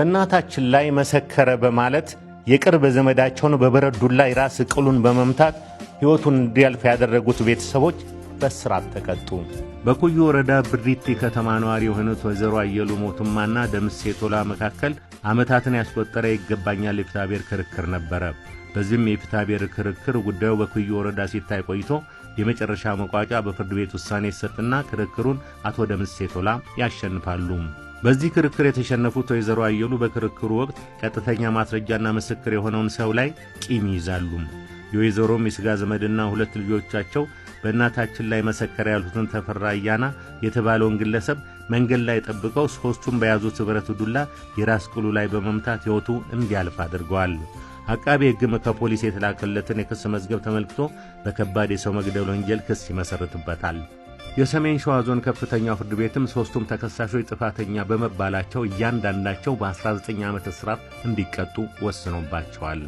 እናታችን ላይ መሰከረ በማለት የቅርብ ዘመዳቸውን በብረት ዱላ ራስ ቅሉን በመምታት ሕይወቱን እንዲያልፍ ያደረጉት ቤተሰቦች በእስራት ተቀጡ። በኩዩ ወረዳ ብሪቲ ከተማ ነዋሪ የሆኑት ወይዘሮ አየሉ ሞቱማና ደምሴ ቶላ መካከል ዓመታትን ያስቆጠረ ይገባኛል የፍትሐብሔር ክርክር ነበረ። በዚህም የፍትሐብሔር ክርክር ጉዳዩ በኩዩ ወረዳ ሲታይ ቆይቶ የመጨረሻ መቋጫ በፍርድ ቤት ውሳኔ ይሰጥና ክርክሩን አቶ ደምሴ ቶላ ያሸንፋሉ። በዚህ ክርክር የተሸነፉት ወይዘሮ አየሉ በክርክሩ ወቅት ቀጥተኛ ማስረጃና ምስክር የሆነውን ሰው ላይ ቂም ይዛሉ። የወይዘሮም የሥጋ ዘመድና ሁለት ልጆቻቸው በእናታችን ላይ መሰከረ ያሉትን ተፈራ አያና የተባለውን ግለሰብ መንገድ ላይ ጠብቀው ሦስቱም በያዙት ብረት ዱላ የራስ ቅሉ ላይ በመምታት ሕይወቱ እንዲያልፍ አድርገዋል። አቃቤ ሕግም ከፖሊስ የተላከለትን የክስ መዝገብ ተመልክቶ በከባድ የሰው መግደል ወንጀል ክስ ይመሰርትበታል። የሰሜን ሸዋ ዞን ከፍተኛው ፍርድ ቤትም ሦስቱም ተከሳሾች ጥፋተኛ በመባላቸው እያንዳንዳቸው በ19 ዓመት እስራት እንዲቀጡ ወስኖባቸዋል።